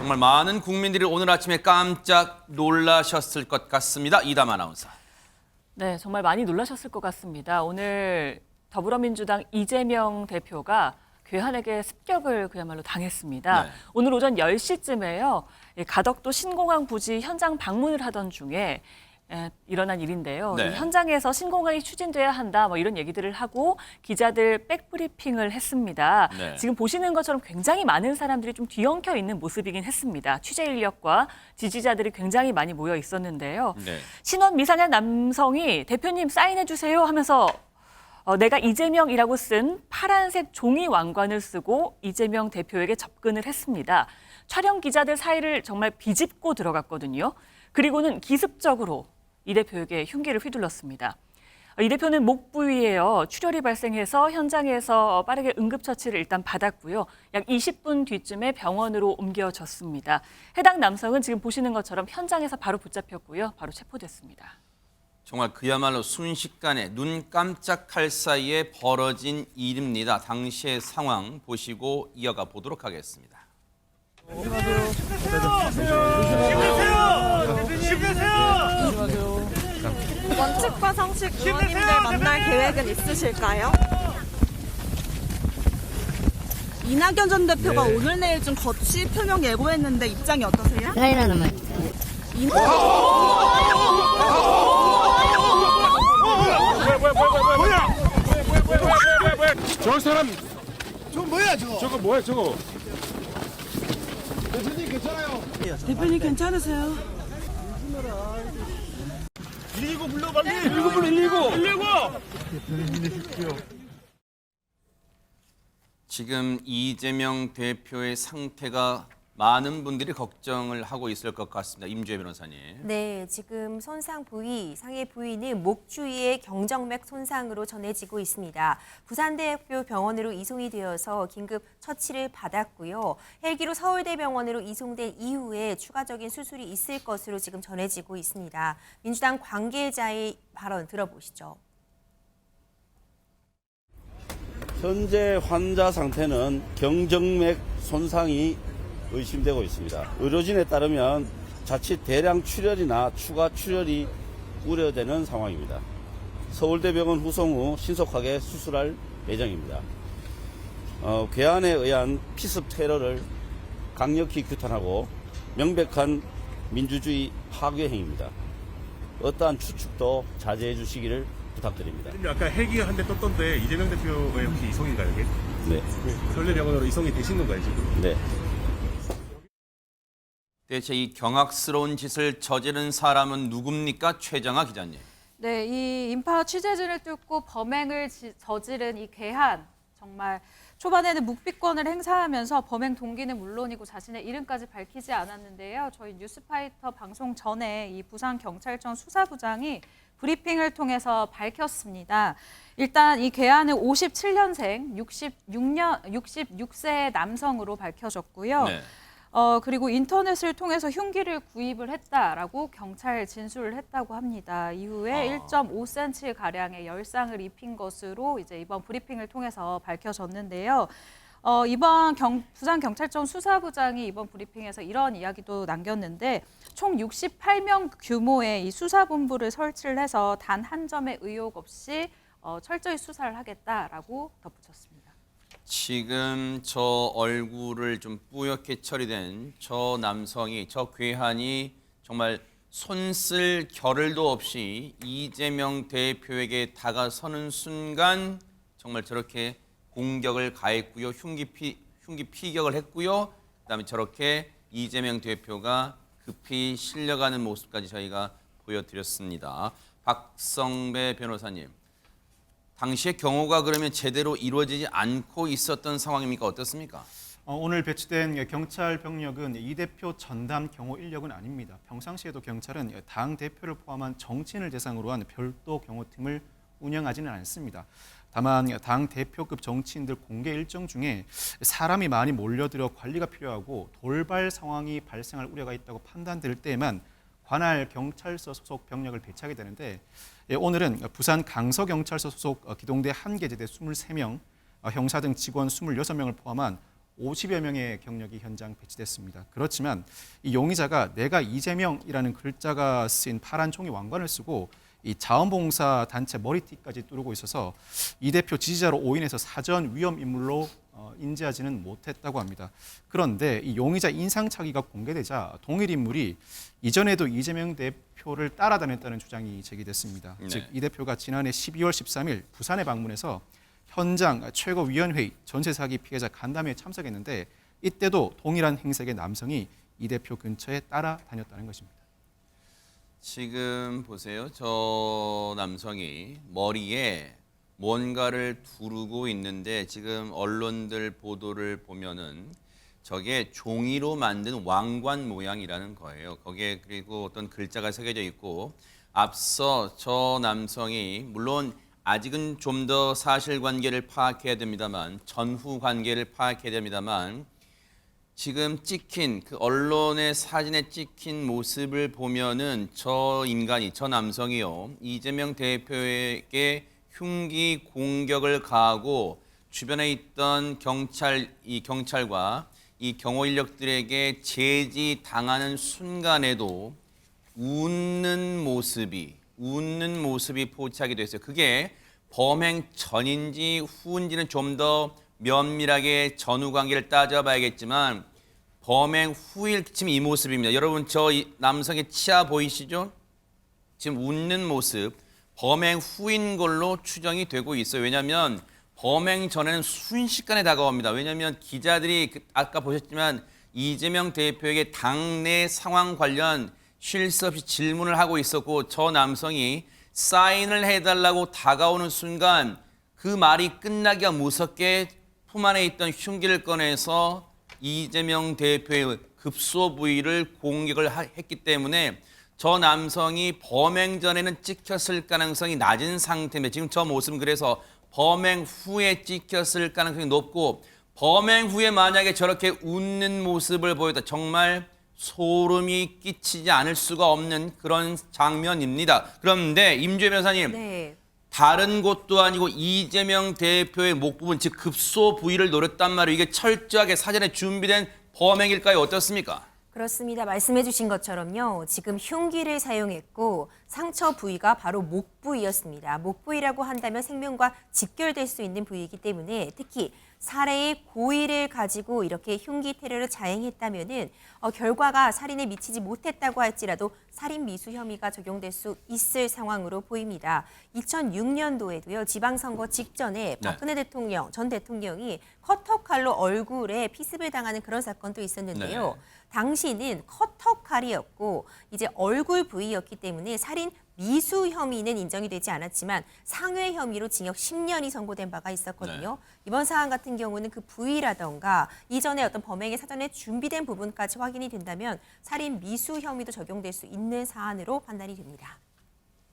정말 많은 국민들이 오늘 아침에 깜짝 놀라셨을 것 같습니다. 이담 아나운서. 네, 정말 많이 놀라셨을 것 같습니다. 오늘 더불어민주당 이재명 대표가 괴한에게 습격을 그야말로 당했습니다. 네. 오늘 오전 10시쯤에요. 가덕도 신공항 부지 현장 방문을 하던 중에 일어난 일인데요. 네. 이 현장에서 신공항이 추진돼야 한다, 이런 얘기들을 하고 기자들 백브리핑을 했습니다. 네. 지금 보시는 것처럼 굉장히 많은 사람들이 좀 뒤엉켜 있는 모습이긴 했습니다. 취재 인력과 지지자들이 굉장히 많이 모여 있었는데요. 네. 신원 미상의 남성이 대표님 사인해 주세요 하면서 내가 이재명이라고 쓴 파란색 종이 왕관을 쓰고 이재명 대표에게 접근을 했습니다. 촬영 기자들 사이를 정말 비집고 들어갔거든요. 그리고는 기습적으로 이 대표에게 흉기를 휘둘렀습니다. 이 대표는 목 부위에요. 출혈이 발생해서 현장에서 빠르게 응급처치를 일단 받았고요. 약 20분 뒤쯤에 병원으로 옮겨졌습니다. 해당 남성은 지금 보시는 것처럼 현장에서 바로 붙잡혔고요. 바로 체포됐습니다. 정말 그야말로 순식간에 눈 깜짝할 사이에 벌어진 일입니다. 당시의 상황 보시고 이어가 보도록 하겠습니다. 원칙과 상식 의원님들 만날 계획은 있으실까요? 이낙연 전 대표가 오늘 내일 좀 거취 표명 예고했는데 입장이 어떠세요? 사이라는 말. 저 사람 저거 뭐야 저거? 저거 뭐야 저거? 대표님 괜찮아요? 대표님 괜찮으세요? 119 불러 빨리! 119 불러 119! 대표님 힘내십시오. 지금 이재명 대표의 상태가 많은 분들이 걱정을 하고 있을 것 같습니다. 임주혜 변호사님. 네, 지금 손상 부위, 상해 부위는 목 주위의 경정맥 손상으로 전해지고 있습니다. 부산대학교 병원으로 이송이 되어서 긴급 처치를 받았고요. 헬기로 서울대병원으로 이송된 이후에 추가적인 수술이 있을 것으로 지금 전해지고 있습니다. 민주당 관계자의 발언 들어보시죠. 현재 환자 상태는 경정맥 손상이 의심되고 있습니다. 의료진에 따르면 자칫 대량 출혈이나 추가 출혈이 우려되는 상황입니다. 서울대병원 후송 후 신속하게 수술할 예정입니다. 괴한에 의한 피습 테러를 강력히 규탄하고 명백한 민주주의 파괴 행위입니다. 어떠한 추측도 자제해 주시기를 부탁드립니다. 아까 헬기가 한 대 떴던데 이재명 대표의 혹시 이송인가요 이게? 네. 서울대병원으로 이송이 되신 건가요 지금? 네. 대체 이 경악스러운 짓을 저지른 사람은 누굽니까? 최정아 기자님. 네, 이 인파 취재진을 뚫고 범행을 저지른 이 괴한, 정말 초반에는 묵비권을 행사하면서 범행 동기는 물론이고 자신의 이름까지 밝히지 않았는데요. 저희 뉴스파이터 방송 전에 이 부산경찰청 수사부장이 브리핑을 통해서 밝혔습니다. 일단 이 괴한은 57년생, 66세 남성으로 밝혀졌고요. 네. 그리고 인터넷을 통해서 흉기를 구입을 했다라고 경찰 진술을 했다고 합니다. 이후에 1.5cm가량의 열상을 입힌 것으로 이번 브리핑을 통해서 밝혀졌는데요. 이번 부산경찰청 수사부장이 이번 브리핑에서 이런 이야기도 남겼는데 총 68명 규모의 이 수사본부를 설치를 해서 단 한 점의 의혹 없이 철저히 수사를 하겠다라고 덧붙였습니다. 지금 저 얼굴을 좀 뿌옇게 처리된 저 남성이, 저 괴한이 정말 손쓸 겨를도 없이 이재명 대표에게 다가서는 순간 정말 저렇게 공격을 가했고요. 흉기 피격을 했고요. 그다음에 저렇게 이재명 대표가 급히 실려가는 모습까지 저희가 보여드렸습니다. 박성배 변호사님. 당시의 경호가 그러면 제대로 이루어지지 않고 있었던 상황입니까? 어떻습니까? 오늘 배치된 경찰 병력은 이 대표 전담 경호 인력은 아닙니다. 평상시에도 경찰은 당 대표를 포함한 정치인을 대상으로 한 별도 경호팀을 운영하지는 않습니다. 다만 당 대표급 정치인들 공개 일정 중에 사람이 많이 몰려들어 관리가 필요하고 돌발 상황이 발생할 우려가 있다고 판단될 때에만 관할 경찰서 소속 병력을 배치하게 되는데 오늘은 부산 강서경찰서 소속 기동대 1개 제대 23명, 형사 등 직원 26명을 포함한 50여 명의 경력이 현장 배치됐습니다. 그렇지만 이 용의자가 내가 이재명이라는 글자가 쓰인 파란 종이 왕관을 쓰고 이 자원봉사 단체 머리띠까지 뚫고 있어서 이 대표 지지자로 오인해서 사전 위험 인물로 인지하지는 못했다고 합니다. 그런데 이 용의자 인상착의가 공개되자 동일 인물이 이전에도 이재명 대표를 따라다녔다는 주장이 제기됐습니다. 네. 즉 이 대표가 지난해 12월 13일 부산에 방문해서 현장 최고위원회의 전세 사기 피해자 간담회에 참석했는데 이때도 동일한 행색의 남성이 이 대표 근처에 따라다녔다는 것입니다. 지금 보세요. 저 남성이 머리에 뭔가를 두르고 있는데 지금 언론들 보도를 보면은 저게 종이로 만든 왕관 모양이라는 거예요. 거기에 그리고 어떤 글자가 새겨져 있고 앞서 저 남성이 물론 아직은 좀 더 사실관계를 파악해야 됩니다만 전후 관계를 파악해야 됩니다만 지금 찍힌 그 언론의 사진에 찍힌 모습을 보면은 저 인간이 저 남성이요 이재명 대표에게 흉기 공격을 가하고 주변에 있던 경찰과 이 경호 인력들에게 제지 당하는 순간에도 웃는 모습이 포착이 됐어요. 그게 범행 전인지 후인지는 좀 더 면밀하게 전후 관계를 따져봐야겠지만 범행 후일 지금 이 모습입니다. 여러분 저 남성의 치아 보이시죠? 지금 웃는 모습 범행 후인 걸로 추정이 되고 있어요. 왜냐하면 범행 전에는 순식간에 다가옵니다. 왜냐하면 기자들이 아까 보셨지만 이재명 대표에게 당내 상황 관련 쉴 새 없이 질문을 하고 있었고 저 남성이 사인을 해달라고 다가오는 순간 그 말이 끝나기가 무섭게 품 안에 있던 흉기를 꺼내서 이재명 대표의 급소 부위를 공격을 했기 때문에 저 남성이 범행 전에는 찍혔을 가능성이 낮은 상태입니다. 지금 저 모습은 그래서 범행 후에 찍혔을 가능성이 높고 범행 후에 만약에 저렇게 웃는 모습을 보였다. 정말 소름이 끼치지 않을 수가 없는 그런 장면입니다. 그런데 임주혜 변호사님, 네. 다른 곳도 아니고 이재명 대표의 목 부분, 즉 급소 부위를 노렸단 말이에요. 이게 철저하게 사전에 준비된 범행일까요? 어떻습니까? 그렇습니다. 말씀해 주신 것처럼요. 지금 흉기를 사용했고 상처 부위가 바로 목 부위였습니다. 목 부위라고 한다면 생명과 직결될 수 있는 부위이기 때문에 특히 살해의 고의를 가지고 이렇게 흉기 테러를 자행했다면은 결과가 살인에 미치지 못했다고 할지라도 살인 미수 혐의가 적용될 수 있을 상황으로 보입니다. 2006년도에도요. 지방선거 직전에 박근혜 대통령, 전 대통령이 커터칼로 얼굴에 피습을 당하는 그런 사건도 있었는데요. 당시는 커터칼이었고 이제 얼굴 부위였기 때문에 살인 미수 혐의는 인정이 되지 않았지만 상해 혐의로 징역 10년이 선고된 바가 있었거든요. 이번 사안 같은 경우는 그 부위라던가 이전에 어떤 범행의 사전에 준비된 부분까지 확인이 된다면 살인 미수 혐의도 적용될 수 있는 사안으로 판단이 됩니다.